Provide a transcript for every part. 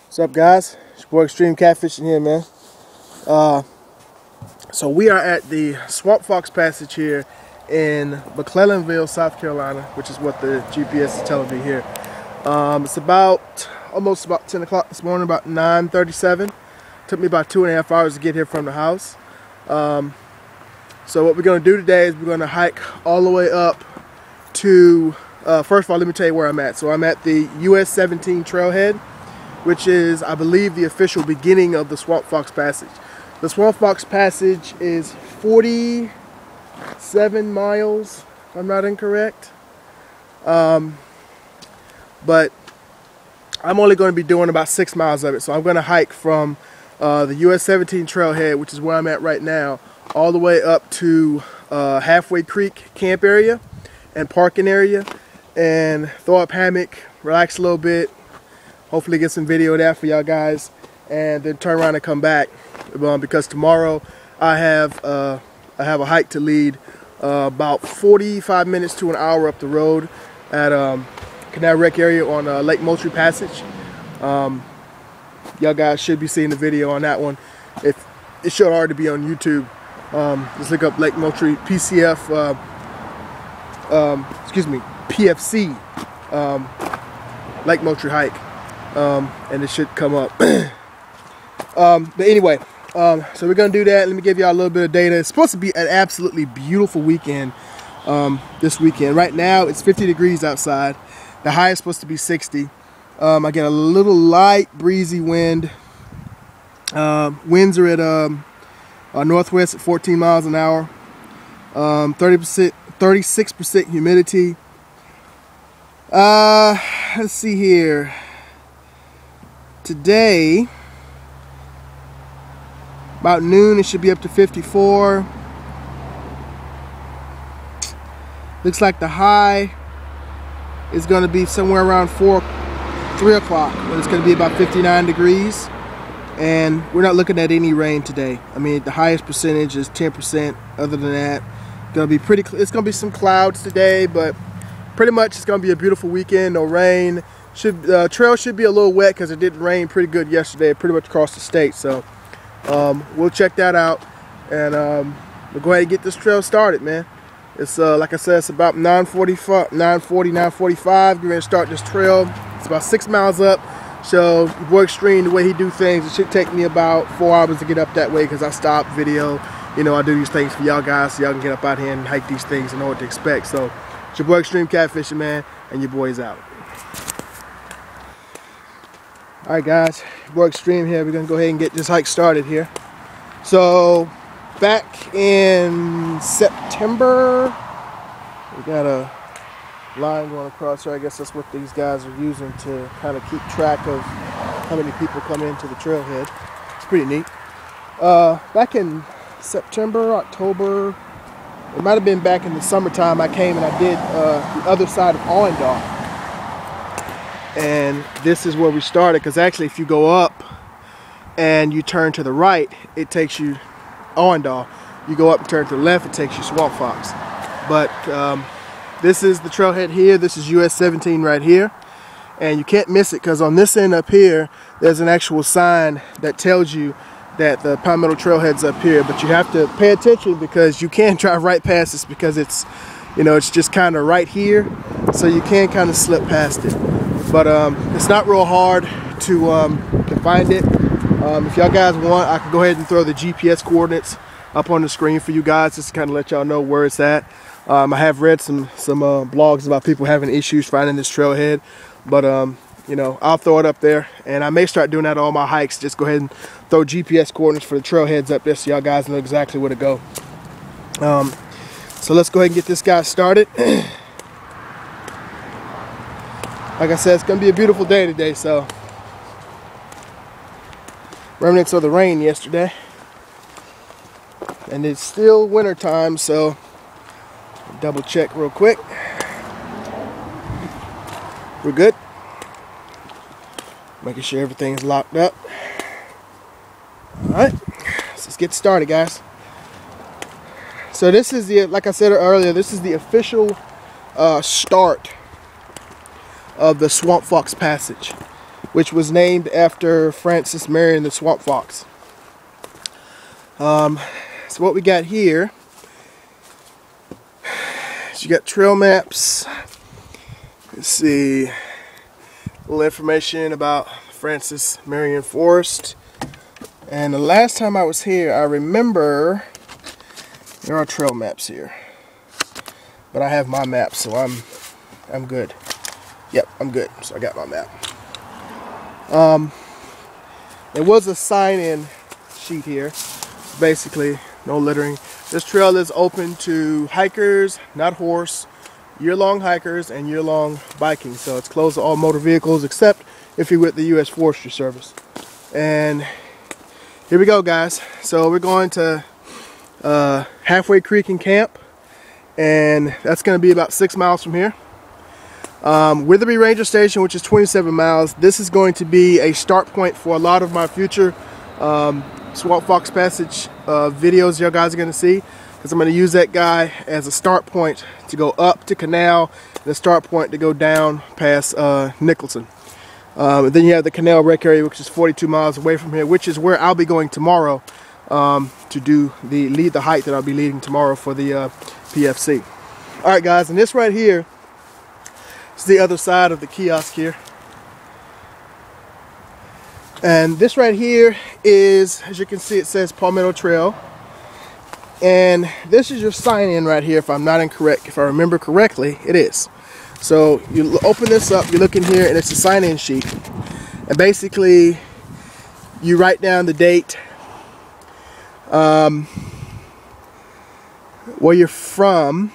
What's up, guys? It's your boy XtremeKatfishn here, man. So we are at the Swamp Fox Passage here in McClellanville, South Carolina, which is what the GPS is telling me here. It's almost about 10 o'clock this morning, about 9:37. Took me about 2.5 hours to get here from the house. So what we're going to do today is we're going to hike all the way up to, first of all, let me tell you where I'm at. So I'm at the US 17 trailhead, which is, I believe, the official beginning of the Swamp Fox Passage. The Swamp Fox Passage is 47 miles, if I'm not incorrect. But I'm only going to be doing about 6 miles of it. So I'm going to hike from the US 17 trailhead, which is where I'm at right now, all the way up to Halfway Creek camp area and parking area, and throw up hammock, relax a little bit, hopefully get some video of that for y'all guys, and then turn around and come back because tomorrow I have a hike to lead about 45 minutes to an hour up the road at Canal Rec area on Lake Moultrie Passage. Y'all guys should be seeing the video on that one. If it should already be on YouTube. Just look up Lake Moultrie PCF, PFC Lake Moultrie hike. And it should come up. But anyway, so we're gonna do that. Let me give y'all a little bit of data. It's supposed to be an absolutely beautiful weekend this weekend. Right now it's 50 degrees outside. The high is supposed to be 60. I get a little light breezy wind. Winds are at northwest at 14 miles an hour. 36% humidity. Let's see here. Today, about noon, it should be up to 54. Looks like the high is going to be somewhere around 3 o'clock, when it's going to be about 59 degrees. And we're not looking at any rain today. I mean, the highest percentage is 10%. Other than that, it's going to be it's going to be some clouds today, but pretty much it's going to be a beautiful weekend. No rain. Trail should be a little wet because it did rain pretty good yesterday, pretty much across the state. So we'll check that out, and we'll go ahead and get this trail started, man. It's like I said, it's about 9:45. We're gonna start this trail. It's about 6 miles up. So your boy Extreme, the way he do things, it should take me about 4 hours to get up that way because I stop video. You know, I do these things for y'all guys so y'all can get up out here and hike these things and know what to expect. So it's your boy XtremeKatfishn, man, and your boy's out. Alright guys, your boy Extreme here. We're going to go ahead and get this hike started here. So, back in September, we got a line going across here. I guess that's what these guys are using to kind of keep track of how many people come into the trailhead. It's pretty neat. Back in September, October, it might have been back in the summertime, I came and I did the other side of Allendale. And this is where we started, because actually if you go up and you turn to the right, it takes you Allendale. You go up and turn to the left, it takes you Swamp Fox. But this is the trailhead here. This is US 17 right here. And you can't miss it, because on this end up here, there's an actual sign that tells you that the Palmetto Trailhead's up here. But you have to pay attention, because you can drive right past this, because it's, you know, it's just kind of right here. So you can kind of slip past it. But it's not real hard to find it. If y'all guys want, I can go ahead and throw the GPS coordinates up on the screen for you guys, just to kind of let y'all know where it's at. I have read some blogs about people having issues finding this trailhead, but you know, I'll throw it up there, and I may start doing that on all my hikes. Just go ahead and throw GPS coordinates for the trailheads up there, so y'all guys know exactly where to go. So let's go ahead and get this guy started. Like I said, it's gonna be a beautiful day today. So remnants of the rain yesterday, and it's still winter time, so double check real quick. We're good. Making sure everything's locked up. All right, so let's get started, guys. So this is the, like I said earlier, this is the official start of the Swamp Fox Passage. which was named after Francis Marion the swamp fox. So what we got here is you got trail maps. Let's see, a little information about Francis Marion Forest. And the last time I was here, I remember there are trail maps here, but I have my map, so I'm good. Yep, I'm good. So I got my map. There was a sign-in sheet here. Basically, no littering. This trail is open to hikers, not horse, year-long hikers, and year-long biking. So it's closed to all motor vehicles, except if you're with the U.S. Forestry Service. And here we go, guys. So we're going to Halfway Creek and camp, and that's going to be about 6 miles from here. Witherby Ranger Station, which is 27 miles. This is going to be a start point for a lot of my future Swamp Fox Passage videos y'all guys are going to see, because I'm going to use that guy as a start point to go up to Canal and a start point to go down past Nicholson. And then you have the Canal Rec area, which is 42 miles away from here, which is where I'll be going tomorrow to do lead the hike that I'll be leading tomorrow for the PFC. Alright guys, and this right here is the other side of the kiosk here. And this right here is, as you can see, it says Palmetto Trail. And this is your sign-in right here, if I'm not incorrect. If I remember correctly, it is. So you open this up, you look in here, and it's a sign-in sheet. And basically, you write down the date, where you're from,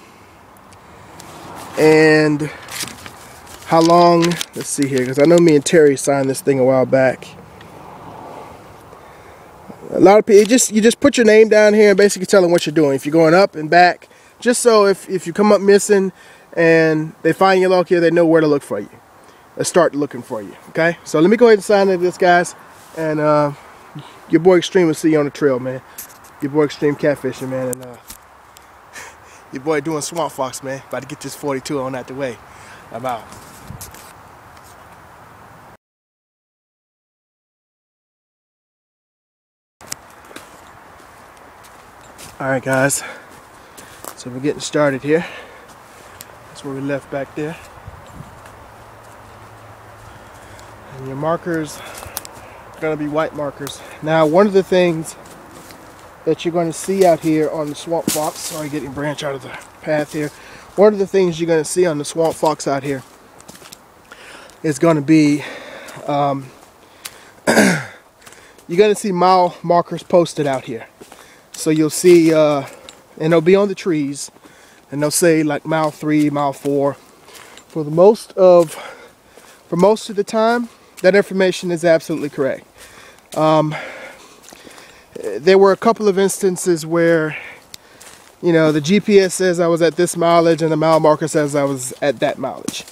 and how long. Let's see here, because I know me and Terry signed this thing a while back. A lot of people, you just put your name down here and basically tell them what you're doing. If you're going up and back, just so if you come up missing and they find you located, they know where to look for you. Let's start looking for you. Okay, so let me go ahead and sign into this, guys, and your boy Extreme will see you on the trail, man. Your boy XtremeKatfishn, man, and your boy doing Swamp Fox, man. About to get this 42 on out the way. I'm out. Alright guys, so we're getting started here. That's where we left back there. And your markers are going to be white markers. Now, one of the things that you're going to see out here on the Swamp Fox, sorry, getting branch out of the path here. One of the things you're going to see on the Swamp Fox out here is going to be, you're going to see mile markers posted out here. So you'll see, and they'll be on the trees, and they'll say like mile 3, mile 4. For most of the time, that information is absolutely correct. There were a couple of instances where, you know, the GPS says I was at this mileage and the mile marker says I was at that mileage.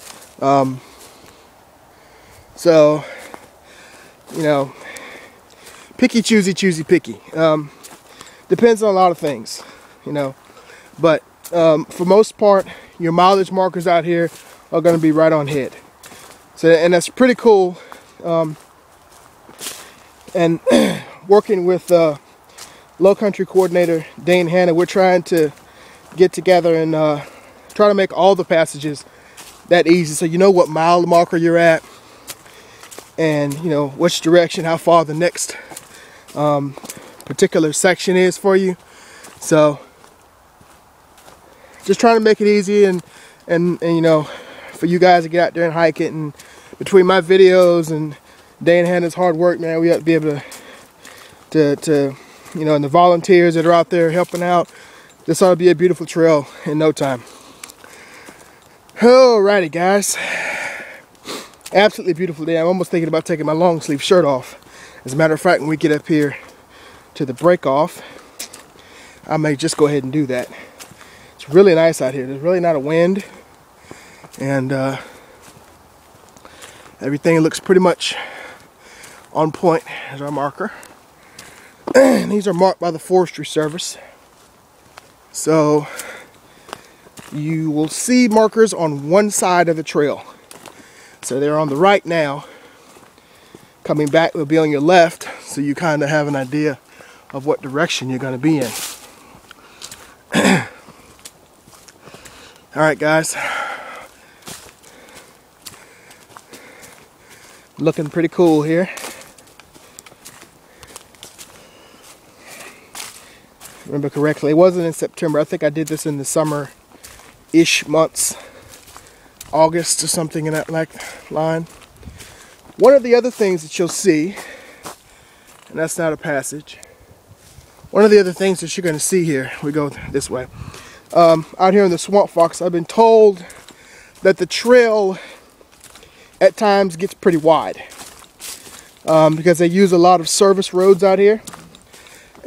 So, you know, picky, choosy, picky. Depends on a lot of things, you know, but for most part, your mileage markers out here are going to be right on head. So, and that's pretty cool. And working with Low Country Coordinator Dane Hanna, we're trying to get together and try to make all the passages that easy, so you know what mile marker you're at, and you know which direction, how far the next particular section is for you. So just trying to make it easy and you know, for you guys to get out there and hike it. And between my videos and Dane Hanna's hard work, man, we have to be able to you know, and the volunteers that are out there helping out, this ought to be a beautiful trail in no time. Alrighty guys, absolutely beautiful day. I'm almost thinking about taking my long sleeve shirt off. As a matter of fact, when we get up here to the break off, I may just go ahead and do that. It's really nice out here. There's really not a wind, and everything looks pretty much on point as our marker. And these are marked by the Forestry Service, so you will see markers on one side of the trail. So they're on the right now, Coming back will be on your left, so you kind of have an idea of what direction you're going to be in. All right, guys. Looking pretty cool here. Remember correctly, it wasn't in September. I think I did this in the summer-ish months, August or something in that line. One of the other things that you'll see, and that's not a passage, one of the other things that you're going to see here, we go this way, out here in the Swamp Fox, I've been told that the trail at times gets pretty wide because they use a lot of service roads out here.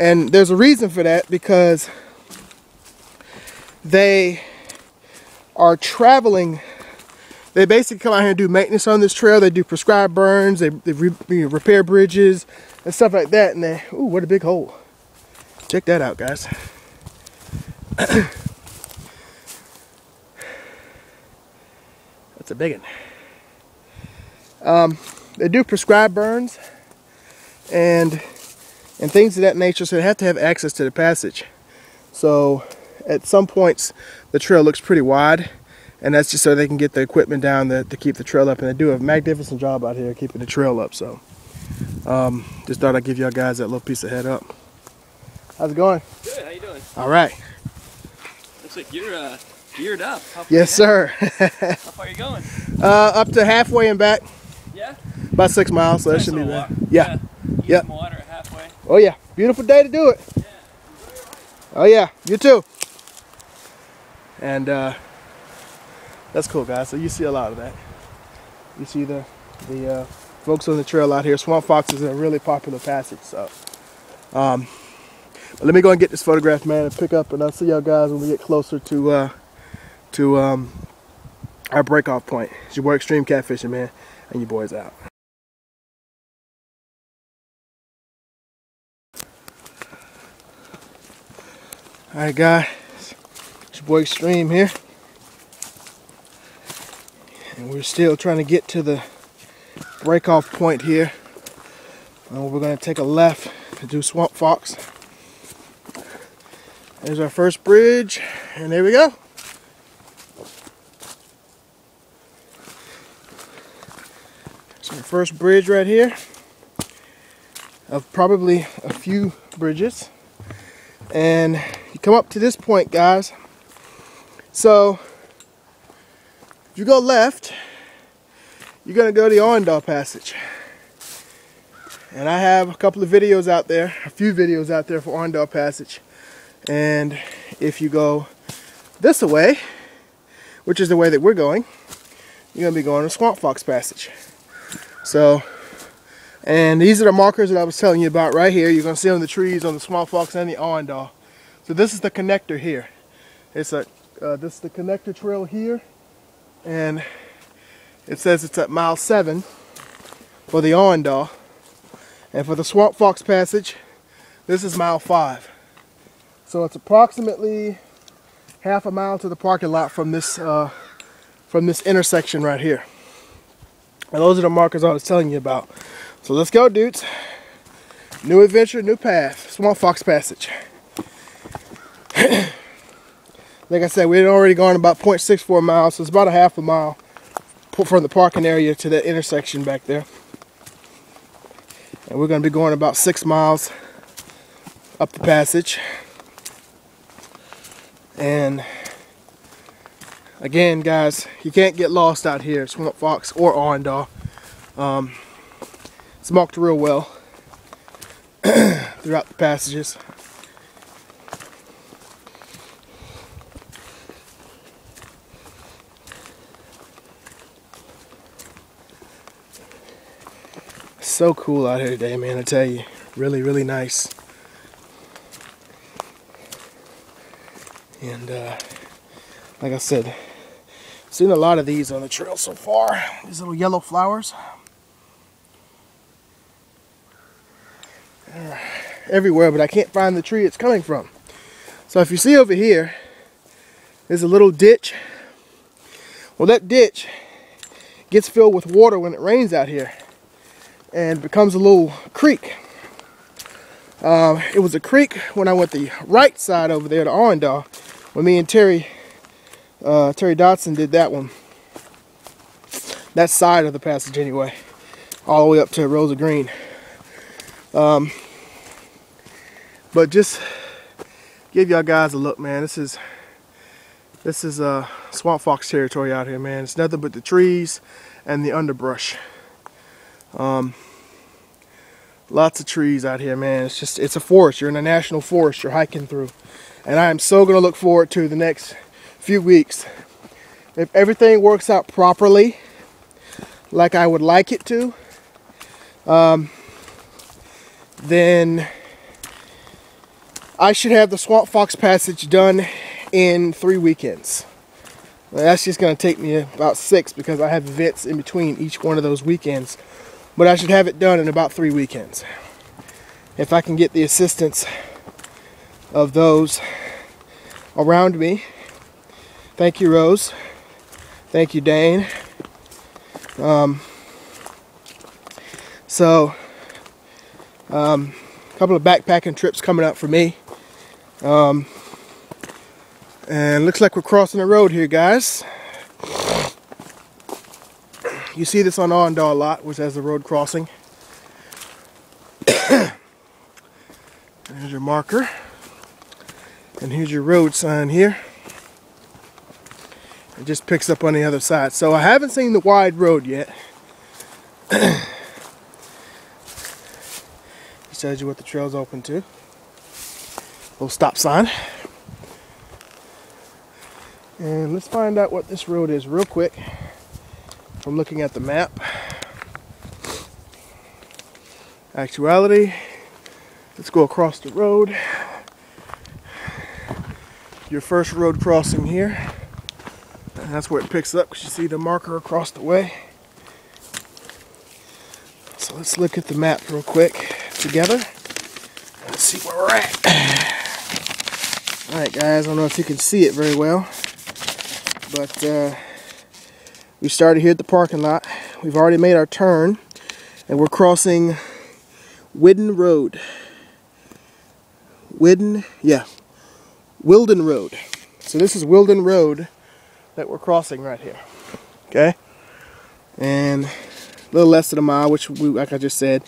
And there's a reason for that, because they are traveling. They basically come out here and do maintenance on this trail. They do prescribed burns, they repair bridges and stuff like that. And they, ooh, what a big hole. Check that out, guys. That's a big one. They do prescribed burns and things of that nature, so they have to have access to the passage. So at some points the trail looks pretty wide, and that's just so they can get the equipment down to keep the trail up, and they do a magnificent job out here keeping the trail up. So just thought I'd give y'all guys that little piece of head up. How's it going? Good, how you doing? All right. Looks like you're geared up. Yes, sir. How far are you going? Up to halfway and back. Yeah? About 6 miles, so that should be bad. Yeah. Get some water at halfway. Oh yeah, beautiful day to do it. Yeah. Oh yeah, you too. And that's cool, guys. So you see a lot of that. You see the folks on the trail out here. Swamp Fox is a really popular passage. So let me go and get this photograph, man, and pick up, and I'll see y'all guys when we get closer to our breakoff point. It's your boy XtremeKatfishn, man, and you boys out. Alright, guys, it's your boy Extreme here, and we're still trying to get to the breakoff point here, and we're going to take a left to do Swamp Fox. There's our first bridge, and there we go. So our first bridge right here, of probably a few bridges. And you come up to this point, guys. So if you go left, you're going to go to the Owendahl Passage. And I have a couple of videos out there, a few videos out there for Owendahl Passage. And if you go this way, which is the way that we're going, you're going to be going to Swamp Fox Passage. So, and these are the markers that I was telling you about right here. You're going to see on the trees on the Swamp Fox and the Owendahl. So this is the connector here. It's this is the connector trail here, and it says it's at mile 7 for the Owendahl, and for the Swamp Fox Passage, this is mile 5. So it's approximately half a mile to the parking lot from this intersection right here. And those are the markers I was telling you about. So let's go, dudes. New adventure, new path. Swamp Fox Passage. Like I said, we had already gone about 0.64 miles, so it's about a half a mile from the parking area to the intersection back there. And we're going to be going about 6 miles up the passage. And again, guys, you can't get lost out here, Swamp Fox or Owendahl. It's marked real well throughout the passages. So cool out here today, man, I tell you. Really, really nice. And like I said, I've seen a lot of these on the trail so far. These little yellow flowers. They're everywhere, but I can't find the tree it's coming from. So if you see over here, there's a little ditch. Well, that ditch gets filled with water when it rains out here. and becomes a little creek. It was a creek when I went the right side over there to Arendal, when me and Terry Dotson did that one. That side of the passage anyway, all the way up to Rosa Green. But just give y'all guys a look, man. This is swamp fox territory out here, man. It's nothing but the trees and the underbrush. Lots of trees out here, man. It's a forest. You're in a national forest you're hiking through. And I am so gonna look forward to the next few weeks. If everything works out properly, like I would like it to, then I should have the Swamp Fox Passage done in 3 weekends. That's just going to take me about 6 because I have events in between each one of those weekends. But I should have it done in about 3 weekends. If I can get the assistance of those around me. Thank you, Rose. Thank you, Dane. Couple of backpacking trips coming up for me. And looks like we're crossing the road here, guys. You see this on Arendal a lot, which has the road crossing. There's your marker. And here's your road sign here. It just picks up on the other side. So I haven't seen the wide road yet. It tells you what the trail's open to. Little stop sign. And let's find out what this road is real quick from looking at the map. Actuality, let's go across the road. Your first road crossing here. And that's where it picks up, because you see the marker across the way. So let's look at the map real quick together. Let's see where we're at. Alright guys, I don't know if you can see it very well, but we started here at the parking lot. We've already made our turn, and we're crossing Wilden Road. Wilden Road. So this is Wilden Road that we're crossing right here. Okay? And a little less than a mile, which like I just said.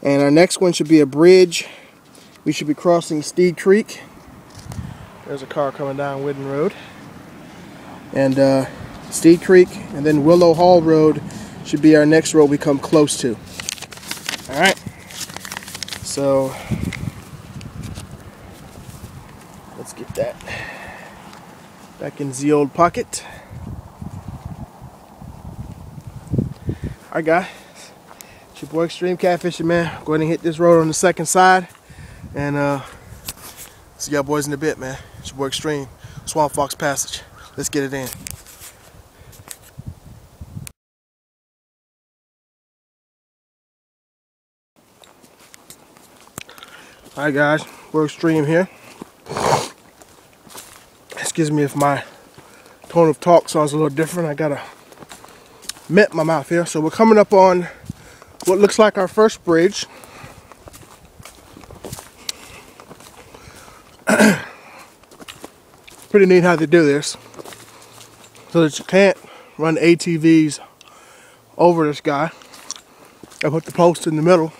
And our next one should be a bridge. We should be crossing Steed Creek. There's a car coming down Wilden Road. And Steed Creek, and then Willow Hall Road should be our next road we come close to. Alright. So let's get that back in the old pocket. Alright guys, it's your boy XtremeKatfishn, man. Go ahead and hit this road on the second side, and see y'all boys in a bit, man. It's your boy Extreme, Swamp Fox Passage. Let's get it in. Alright guys, we're Extreme here. Excuse me if my tone of talk sounds a little different. I got a mint in my mouth here. So we're coming up on what looks like our first bridge. Pretty neat how they do this, so that you can't run ATVs over this guy. I put the post in the middle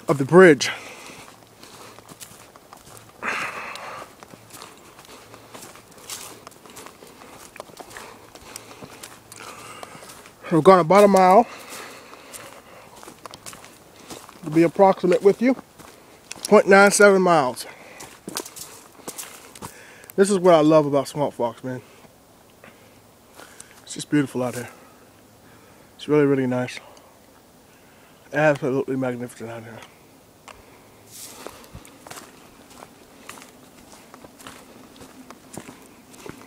of the bridge. We're going about a mile. To be approximate with you, 0.97 miles. This is what I love about Swamp Fox, man. It's just beautiful out here. It's really, really nice. Absolutely magnificent out here.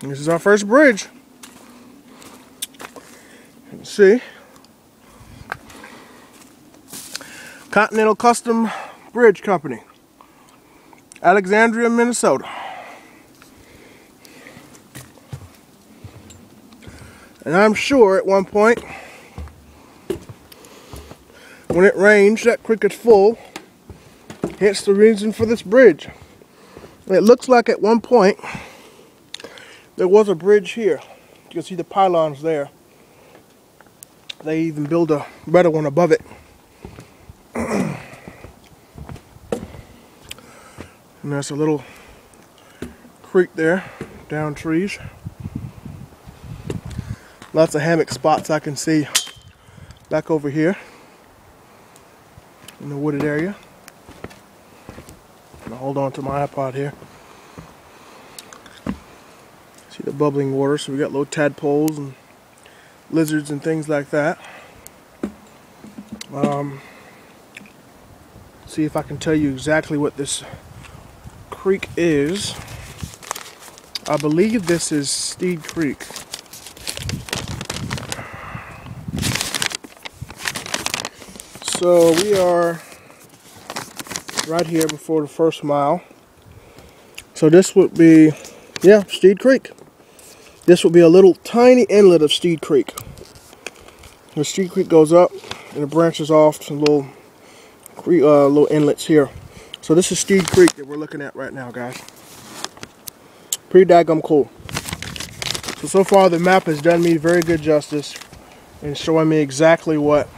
This is our first bridge. You can see. Continental Custom Bridge Company. Alexandria, Minnesota. And I'm sure at one point when it rains, that creek is full. Hence the reason for this bridge. It looks like at one point there was a bridge here. You can see the pylons there. They even build a better one above it. And there's a little creek there, down trees. Lots of hammock spots I can see back over here in the wooded area. I'll hold on to my iPod here. See the bubbling water, so we got little tadpoles and lizards and things like that. See if I can tell you exactly what this creek is. I believe this is Steed Creek. So we are right here before the first mile. So this would be, yeah, Steed Creek. This would be a little tiny inlet of Steed Creek. The Steed Creek goes up and it branches off to little inlets here. So this is Steed Creek that we're looking at right now, guys. Pretty daggum cool. So far the map has done me very good justice in showing me exactly what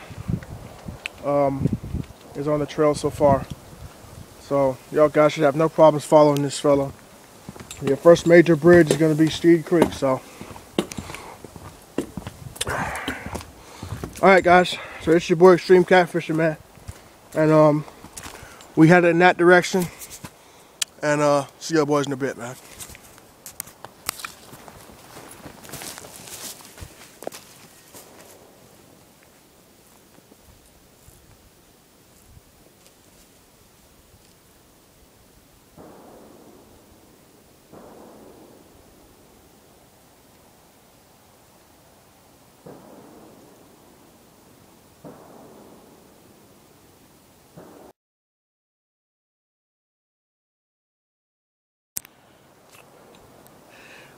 is on the trail so far. So y'all guys should have no problems following this fellow. Your first major bridge is going to be Steed Creek. So, alright guys, so it's your boy XtremeKatfishn, man, and we headed in that direction, and see y'all boys in a bit, man.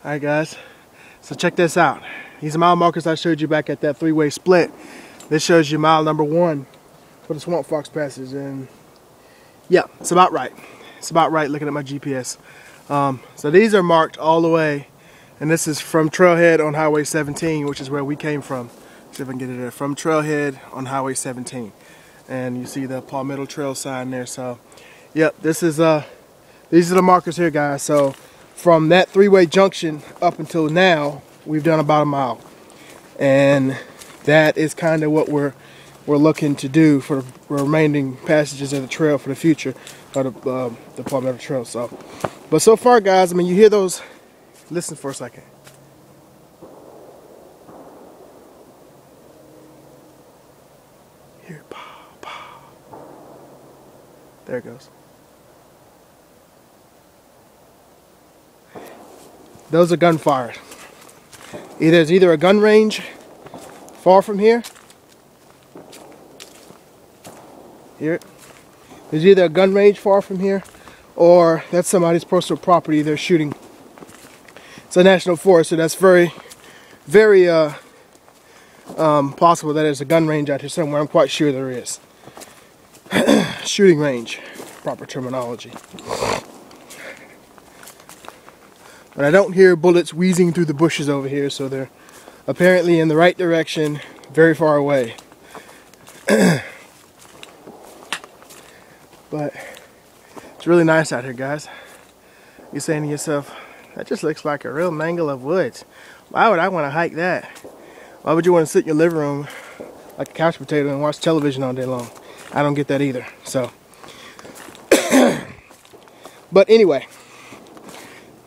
Alright guys, so check this out. These mile markers I showed you back at that three-way split. This shows you mile number 1 for the Swamp Fox Passage, and yeah, it's about right. It's about right looking at my GPS. So these are marked all the way, and this is from Trailhead on Highway 17, which is where we came from. See if I can get it there. From Trailhead on Highway 17. And you see the Palmetto Trail sign there. So, yep, this is these are the markers here, guys. So from that three-way junction up until now, we've done about a mile, and that is kind of what we're looking to do for the remaining passages of the trail for the future of the Palmetto Trail. So, but so far, guys, I mean, you hear those. Listen for a second. Here, pow, pow. There it goes. Those are gunfire. There's either a gun range far from here. Hear it? There's either a gun range far from here, or that's somebody's personal property they're shooting. It's a national forest, so that's very, very possible that there's a gun range out here somewhere. I'm quite sure there is. Shooting range, proper terminology. But I don't hear bullets wheezing through the bushes over here, so they're apparently in the right direction, very far away. But it's really nice out here, guys. You're saying to yourself, that just looks like a real mangle of woods. Why would I want to hike that? Why would you want to sit in your living room like a couch potato and watch television all day long? I don't get that either. So, but anyway,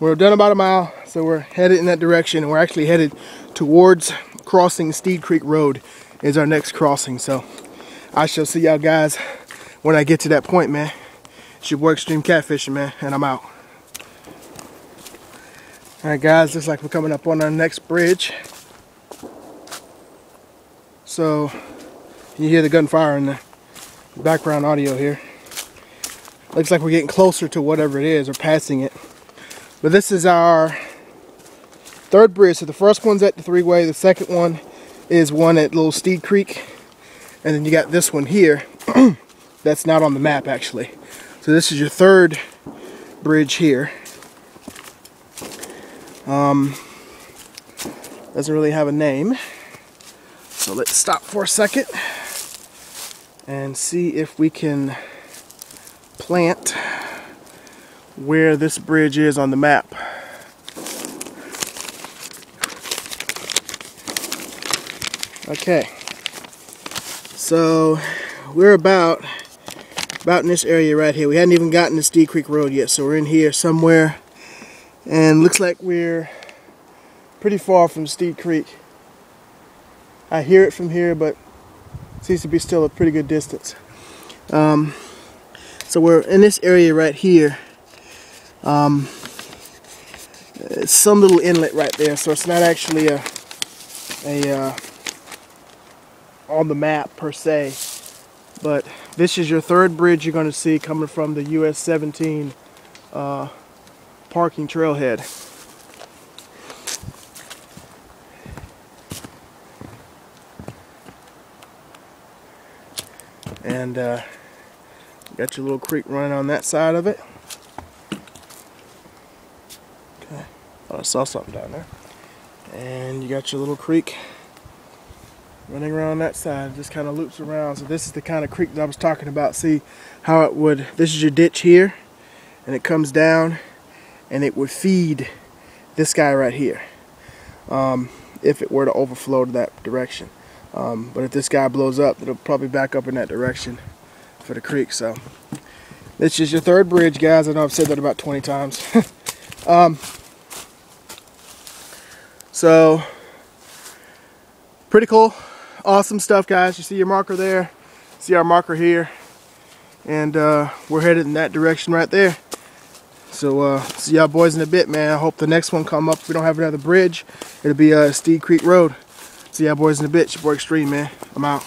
we're done about a mile, so we're headed in that direction, and we're actually headed towards crossing Steed Creek Road is our next crossing. So I shall see y'all guys when I get to that point, man. It's your boy XtremeKatfishn, man, and I'm out. Alright guys, looks like we're coming up on our next bridge. So you hear the gunfire in the background audio here. Looks like we're getting closer to whatever it is, or passing it. But this is our third bridge. So the first one's at the three-way, the second one is one at Little Steed Creek, And then you got this one here that's not on the map actually. So this is your third bridge here. Doesn't really have a name. So let's stop for a second and see if we can plant where this bridge is on the map. Okay, so we're about in this area right here. We hadn't even gotten to Steed Creek Road yet, so we're in here somewhere, and looks like we're pretty far from Steed Creek. I hear it from here, but it seems to be still a pretty good distance. So we're in this area right here. It's some little inlet right there, so it's not actually a on the map per se, but this is your third bridge you're going to see coming from the US 17 parking trailhead. And got your little creek running on that side of it. Okay, thought I saw something down there. And you got your little creek running around that side. Just kind of loops around. So this is the kind of creek that I was talking about. See how it would, this is your ditch here, and it comes down and it would feed this guy right here if it were to overflow to that direction. But if this guy blows up, it'll probably back up in that direction for the creek. So this is your third bridge, guys. I know I've said that about 20 times. So pretty cool, awesome stuff, guys. You see your marker there, see our marker here, and we're headed in that direction right there. So see y'all boys in a bit, man. I hope the next one come up. If we don't have another bridge, it'll be Steed Creek Road. See y'all boys in a bit. It's your boy Extreme, man. I'm out.